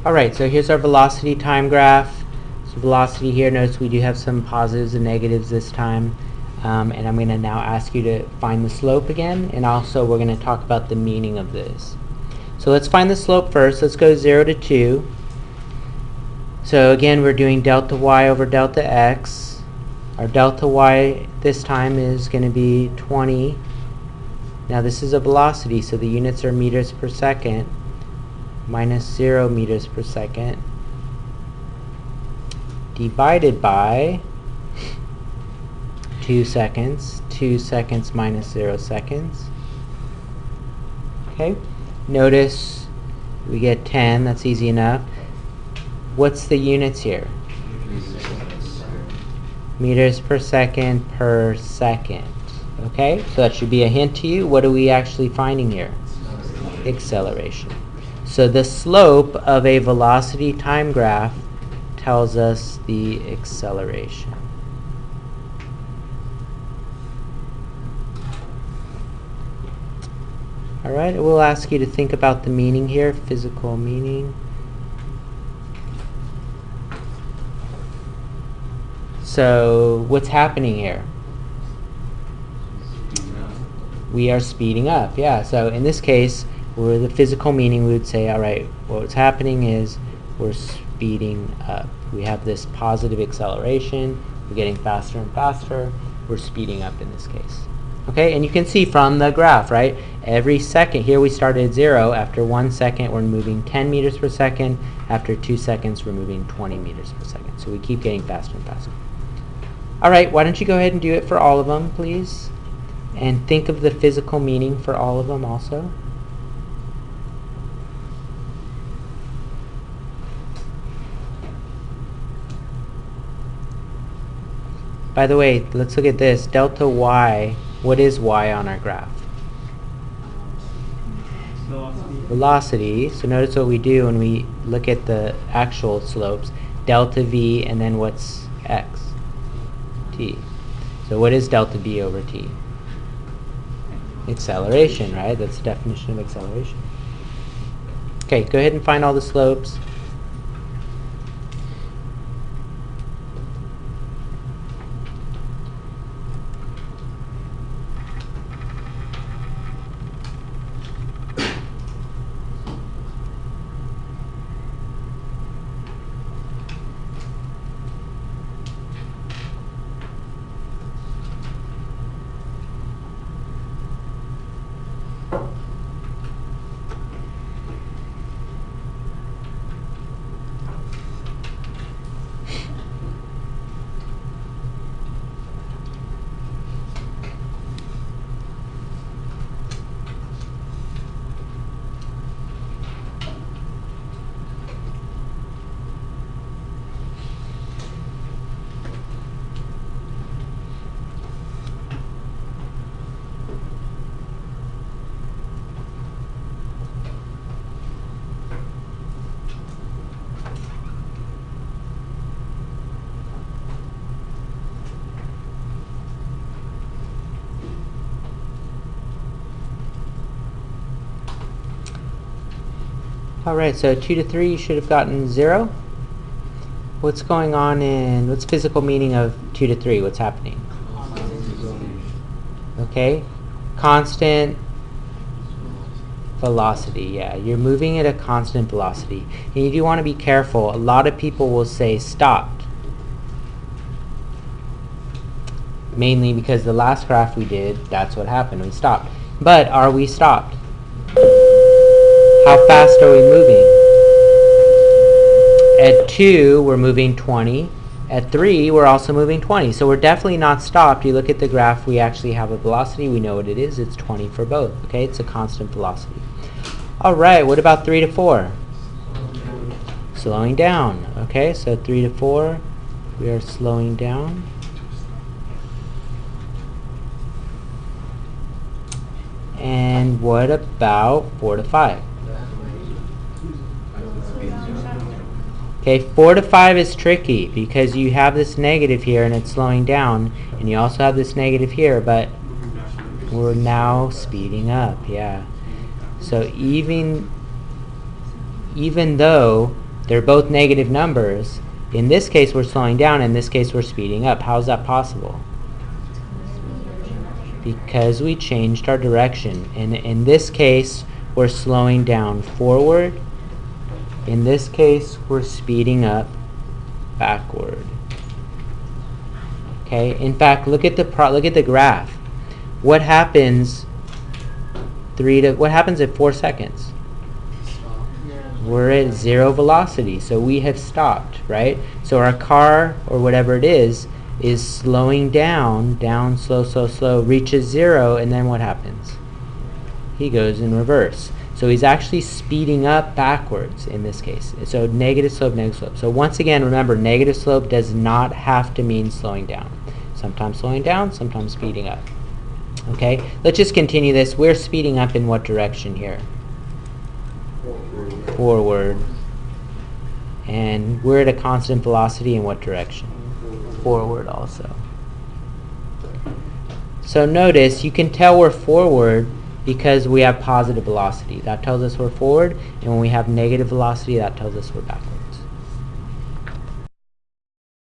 Alright, so here's our velocity time graph. So velocity here, notice we do have some positives and negatives this time. And I'm going to now ask you to find the slope again, and also we're going to talk about the meaning of this. So let's find the slope first. Let's go 0 to 2. So again, we're doing delta y over delta x. Our delta y this time is going to be 20. Now this is a velocity, so the units are meters per second, minus 0 meters per second, divided by 2 seconds. 2 seconds minus 0 seconds. Okay, notice we get 10. That's easy enough. What's the units here? Meters per second per second. Okay, so that should be a hint to you. What are we actually finding here? Acceleration. So the slope of a velocity time graph tells us the acceleration. Alright, we'll ask you to think about the meaning here, physical meaning. So what's happening here? We are speeding up, yeah. So in this case, where the physical meaning, we would say, alright, what's happening is we're speeding up. We have this positive acceleration, we're getting faster and faster, we're speeding up in this case. Okay, and you can see from the graph, right? Every second, here we started at 0. After 1 second, we're moving 10 meters per second. After 2 seconds, we're moving 20 meters per second. So we keep getting faster and faster. Alright, why don't you go ahead and do it for all of them, please? And think of the physical meaning for all of them also. By the way, let's look at this. Delta y. What is y on our graph? Velocity. So notice what we do when we look at the actual slopes. Delta v, and then what's x? T. So what is delta v over t? Acceleration, right? That's the definition of acceleration. Okay, go ahead and find all the slopes. Alright, so 2 to 3, you should have gotten 0. What's going on in, what's physical meaning of 2 to 3? What's happening? Okay, constant velocity, yeah. You're moving at a constant velocity. And you do want to be careful. A lot of people will say stopped. Mainly because the last graph we did, that's what happened. We stopped. But are we stopped? How fast are we moving? At 2, we're moving 20. At 3, we're also moving 20. So we're definitely not stopped. You look at the graph, we actually have a velocity. We know what it is. It's 20 for both. Okay, it's a constant velocity. All right, what about 3 to 4? Slowing down. Okay, so 3 to 4, we are slowing down. And what about 4 to 5? Okay, 4 to 5 is tricky because you have this negative here and it's slowing down, and you also have this negative here, but we're now speeding up, yeah. So even though They're both negative numbers. In this case, we're slowing down. In this case, we're speeding up. How is that possible? Because we changed our direction. And in this case, we're slowing down forward. In this case, we're speeding up backward. Okay. In fact, look at the graph. What happens? What happens at 4 seconds? We're at 0 velocity, so we have stopped, right? So our car, or whatever it is slowing down, slow, slow, slow, reaches 0, and then what happens? He goes in reverse. So he's actually speeding up backwards in this case. So negative slope, negative slope. So once again, remember, negative slope does not have to mean slowing down. Sometimes slowing down, sometimes speeding up. Okay, let's just continue this. We're speeding up in what direction here? Forward. And we're at a constant velocity in what direction? Forward also. So notice, you can tell we're forward because we have positive velocity. That tells us we're forward. And when we have negative velocity, that tells us we're backward.